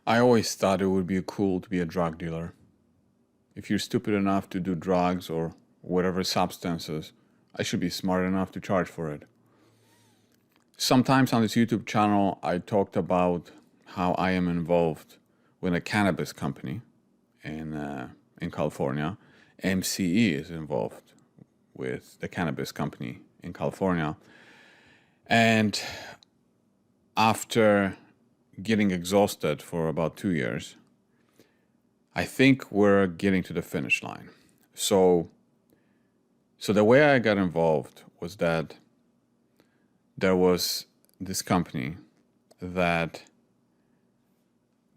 I always thought it would be cool to be a drug dealer. If you're stupid enough to do drugs or whatever substances, I should be smart enough to charge for it. Sometimes on this YouTube channel, I talked about how I am involved with a cannabis company in California. MCE is involved with the cannabis company in California. And after getting exhausted for about 2 years, I think we're getting to the finish line. So the way I got involved was that there was this company that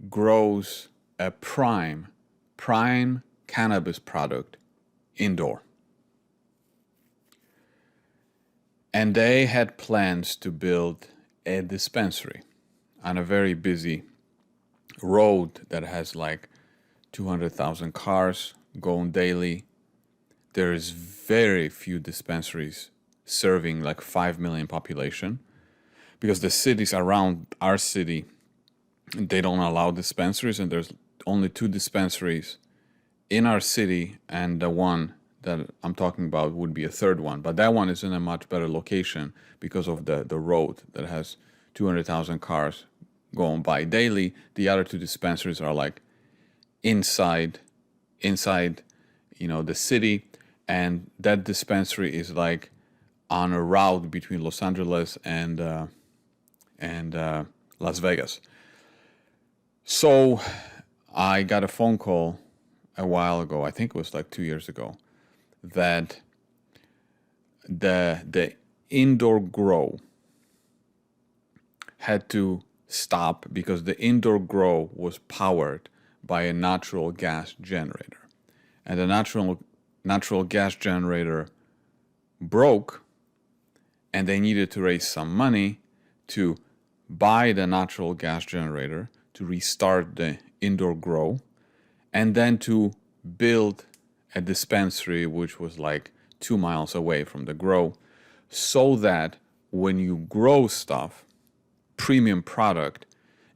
grows a prime cannabis product indoor. And they had plans to build a dispensary on a very busy road that has like 200,000 cars going daily. There's very few dispensaries serving like 5 million population because the cities around our city, they don't allow dispensaries, and there's only 2 dispensaries in our city, and the one that I'm talking about would be a third one. But that one is in a much better location because of the road that has 200,000 cars going by daily. The other 2 dispensaries are like inside, the city, and that dispensary is like on a route between Los Angeles and Las Vegas. So I got a phone call a while ago, I think it was like 2 years ago, that the indoor grow had to stop because the indoor grow was powered by a natural gas generator. And the natural gas generator broke, and they needed to raise some money to buy the natural gas generator, to restart the indoor grow, and then to build a dispensary which was like 2 miles away from the grow, so that when you grow stuff, premium product,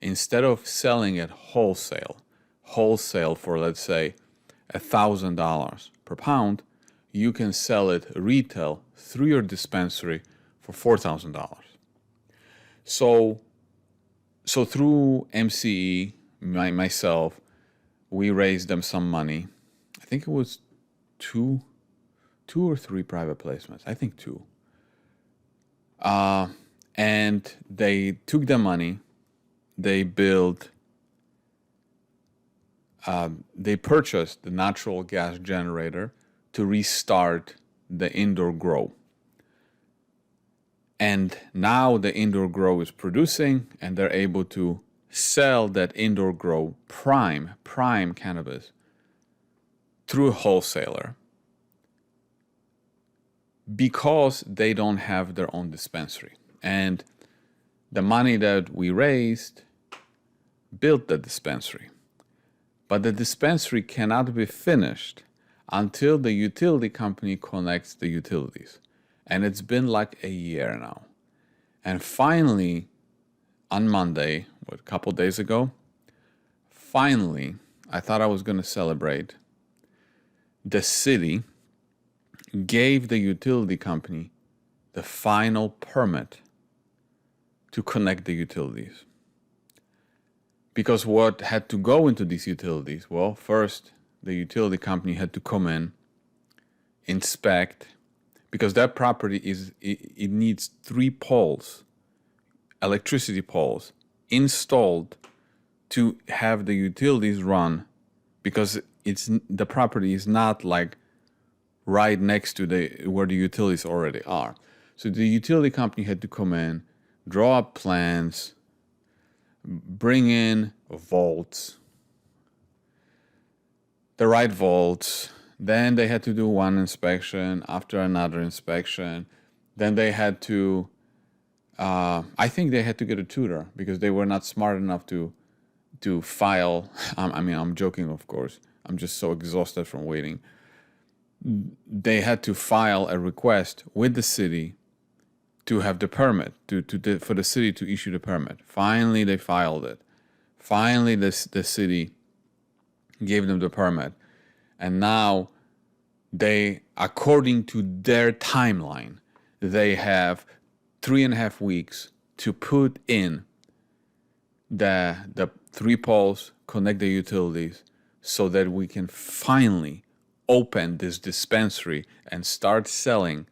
instead of selling it wholesale for, let's say, $1,000 per pound, you can sell it retail through your dispensary for $4,000. So through MCE, myself, we raised them some money. I think it was two or three private placements. I think 2. And they took the money. They purchased the natural gas generator to restart the indoor grow. And now the indoor grow is producing, and they're able to sell that indoor grow prime cannabis through a wholesaler because they don't have their own dispensary. And the money that we raised built the dispensary. But the dispensary cannot be finished until the utility company connects the utilities. And it's been like a year now. And finally, on Monday, a couple days ago, finally, I thought I was going to celebrate. The city gave the utility company the final permit to connect the utilities. Because what had to go into these utilities? Well, first, the utility company had to come in, inspect, because that property it needs 3 poles, electricity poles, installed to have the utilities run, because the property is not like right next to where the utilities already are. So the utility company had to come in, draw up plans, bring in volts, the right volts. Then they had to do one inspection after another inspection. Then they had to, I think they had to get a tutor because they were not smart enough to file. I'm joking, of course. I'm just so exhausted from waiting. They had to file a request with the city to have the permit, for the city to issue the permit. Finally, they filed it. Finally, the city gave them the permit. And now they, according to their timeline, they have 3.5 weeks to put in the 3 poles, connect the utilities, so that we can finally open this dispensary and start selling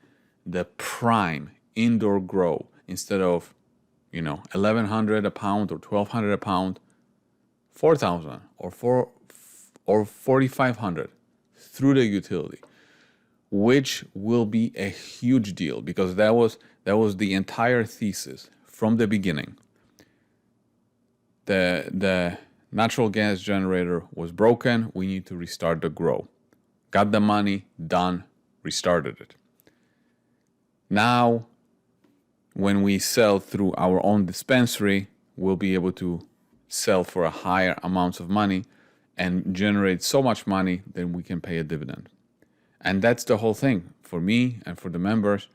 the prime indoor grow instead of, $1,100 a pound or $1,200 a pound, $4,000 or $4,500 through the utility, which will be a huge deal because that was the entire thesis from the beginning. The natural gas generator was broken. We need to restart the grow. Got the money, done, restarted it. Now, when we sell through our own dispensary, we'll be able to sell for a higher amounts of money and generate so much money that we can pay a dividend. And that's the whole thing for me and for the members,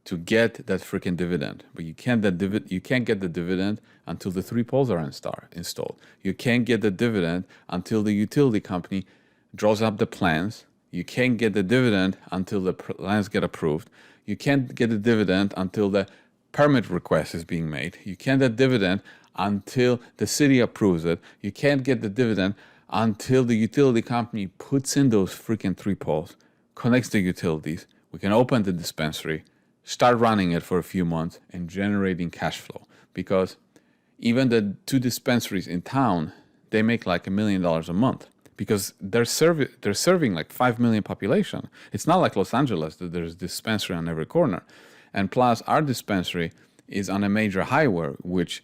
to get that freaking dividend. But you can't get the dividend until the 3 poles are installed. You can't get the dividend until the utility company draws up the plans. You can't get the dividend until the plans get approved. You can't get the dividend until the permit request is being made. You can't get dividend until the city approves it. You can't get the dividend until the utility company puts in those freaking 3 poles, connects the utilities. We can open the dispensary, start running it for a few months and generating cash flow. Because even the 2 dispensaries in town, they make like $1 million a month because they're serving like 5 million population. It's not like Los Angeles that there's a dispensary on every corner. And plus our dispensary is on a major highway, which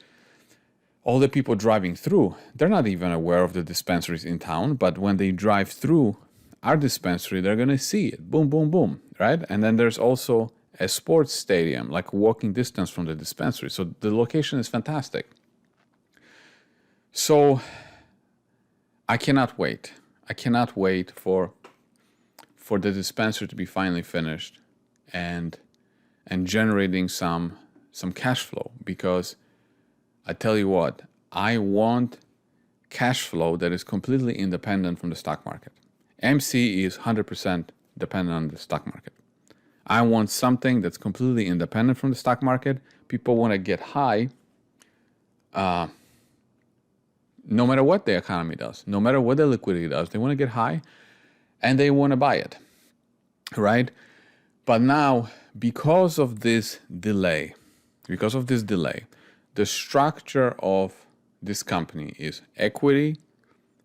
all the people driving through, they're not even aware of the dispensaries in town, but when they drive through our dispensary, they're going to see it. Boom, boom, boom, right? And then there's also a sports stadium, like walking distance from the dispensary. So the location is fantastic. So I cannot wait. I cannot wait for the dispensary to be finally finished and generating some cash flow, because I tell you what, I want cash flow that is completely independent from the stock market. MC is 100% dependent on the stock market. I want something that's completely independent from the stock market. People want to get high no matter what the economy does, no matter what the liquidity does. They want to get high and they want to buy it, right? But now, because of this delay, the structure of this company is equity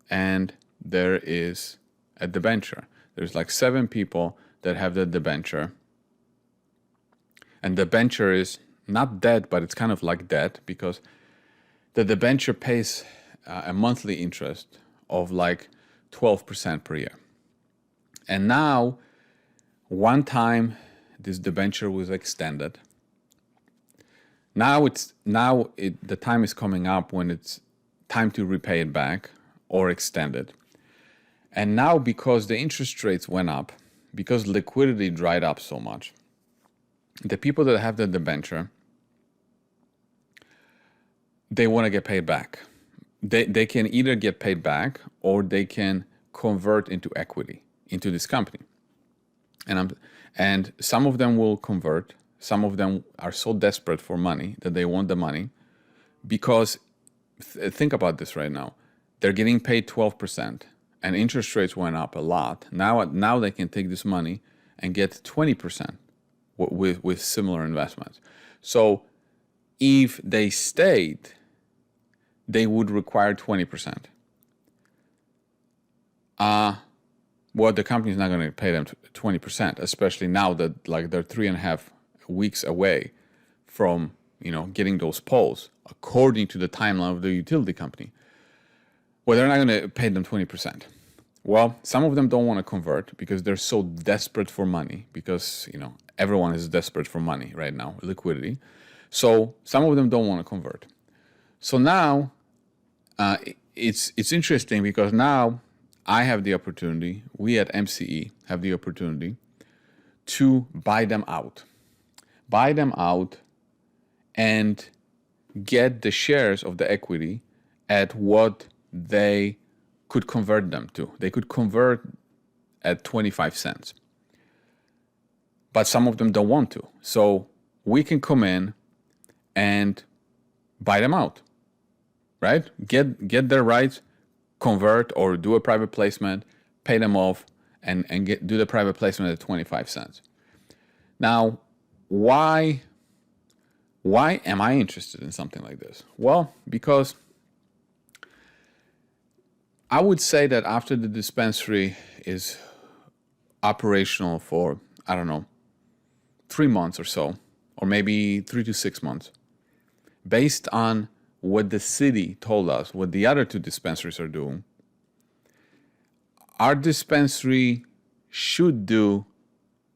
and there is a debenture. There's like 7 people that have the debenture. And the debenture is not debt, but it's kind of like debt because the debenture pays a monthly interest of like 12% per year. And now, one time this debenture was extended. Now the time is coming up when it's time to repay it back or extend it. And now, because the interest rates went up, because liquidity dried up so much, the people that have the debenture, they want to get paid back. They can either get paid back or they can convert into equity into this company. And some of them will convert. Some of them are so desperate for money that they want the money because think about this right now. They're getting paid 12% and interest rates went up a lot. Now they can take this money and get 20% with similar investments. So if they stayed, they would require 20%. Well, the company's not going to pay them 20%, especially now that like they're 3.5 weeks away from getting those poles according to the timeline of the utility company. Well, they're not going to pay them 20%. Well, some of them don't want to convert because they're so desperate for money because everyone is desperate for money right now, liquidity. So some of them don't want to convert. So now it's interesting because now I have the opportunity, we at MCE have the opportunity to buy them out and get the shares of the equity at what they could convert them to. They could convert at 25 cents. But some of them don't want to. So we can come in and buy them out, right? Get their rights, convert or do a private placement, pay them off, and do the private placement at 25 cents. Now, why am I interested in something like this? Well, because I would say that after the dispensary is operational for, I don't know, 3 months or so, or maybe 3 to 6 months, based on what the city told us, what the other two dispensaries are doing, our dispensary should do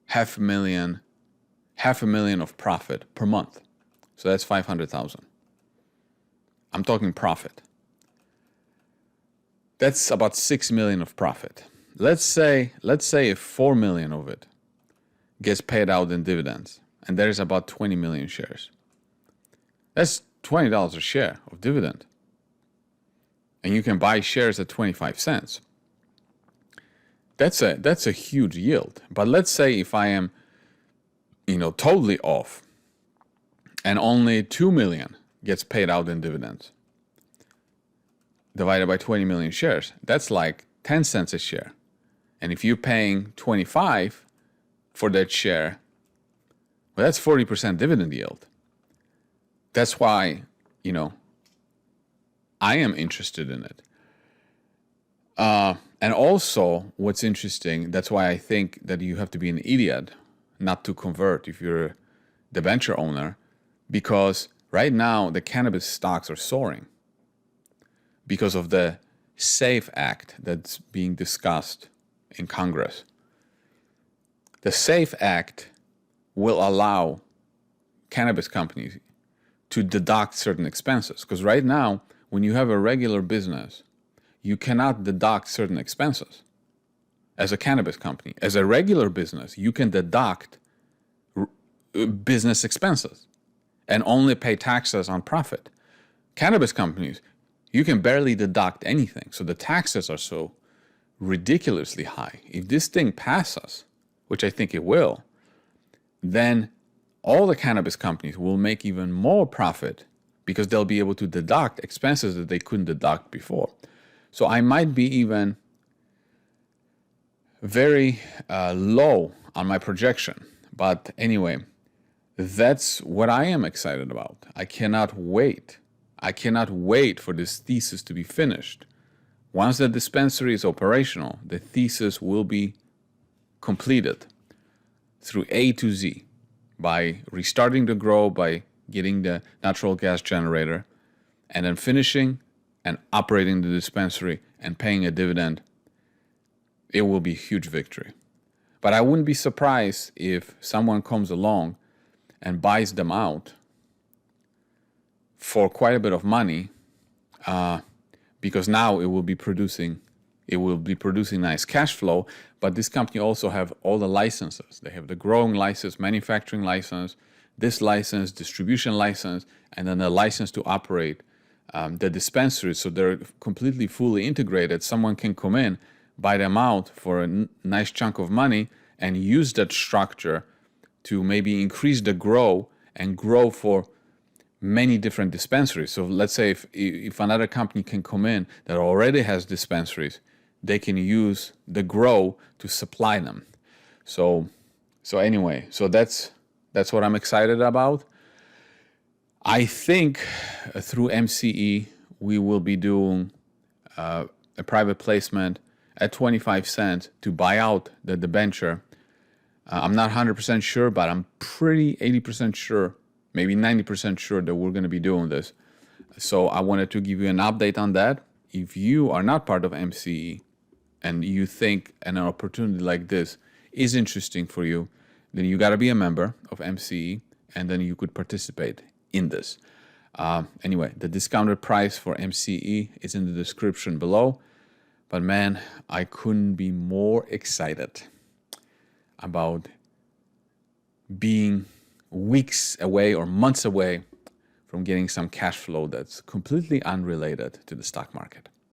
$500,000 of profit per month. So that's 500,000. I'm talking profit. That's about 6 million of profit. Let's say if 4 million of it gets paid out in dividends, and there's about 20 million shares. That's $20 a share of dividend. And you can buy shares at 25 cents. That's a huge yield. But let's say if I am, totally off and only 2 million gets paid out in dividends divided by 20 million shares, that's like 10 cents a share. And if you're paying 25 for that share, well, that's 40% dividend yield. That's why, I am interested in it. And also, what's interesting, that's why I think that you have to be an idiot not to convert if you're a debenture owner, because right now the cannabis stocks are soaring because of the SAFE Act that's being discussed in Congress. The SAFE Act will allow cannabis companies to deduct certain expenses, because right now, when you have a regular business, you cannot deduct certain expenses as a cannabis company. As a regular business, you can deduct business expenses and only pay taxes on profit. Cannabis companies, you can barely deduct anything. So the taxes are so ridiculously high. If this thing passes, which I think it will, then all the cannabis companies will make even more profit because they'll be able to deduct expenses that they couldn't deduct before. So I might be even very low on my projection. But anyway, that's what I am excited about. I cannot wait. I cannot wait for this thesis to be finished. Once the dispensary is operational, the thesis will be completed through A to Z by restarting the grow, by getting the natural gas generator, and then finishing and operating the dispensary and paying a dividend. It will be a huge victory. But I wouldn't be surprised if someone comes along and buys them out for quite a bit of money, because now it will be producing nice cash flow. But this company also have all the licenses. They have the growing license, manufacturing license, this license, distribution license, and then a license to operate the dispensary. So they're completely fully integrated. Someone can come in, buy them out for a nice chunk of money, and use that structure to maybe increase the grow and grow for many different dispensaries. So let's say if another company can come in that already has dispensaries, they can use the grow to supply them. So anyway, so that's what I'm excited about. I think through MCE we will be doing a private placement at 25 cents to buy out the debenture. I'm not 100% sure, but I'm pretty 80% sure, maybe 90% sure that we're going to be doing this. So I wanted to give you an update on that. If you are not part of MCE and you think an opportunity like this is interesting for you, then you got to be a member of MCE, and then you could participate in this. Anyway, the discounted price for MCE is in the description below. But man, I couldn't be more excited about being weeks away or months away from getting some cash flow that's completely unrelated to the stock market.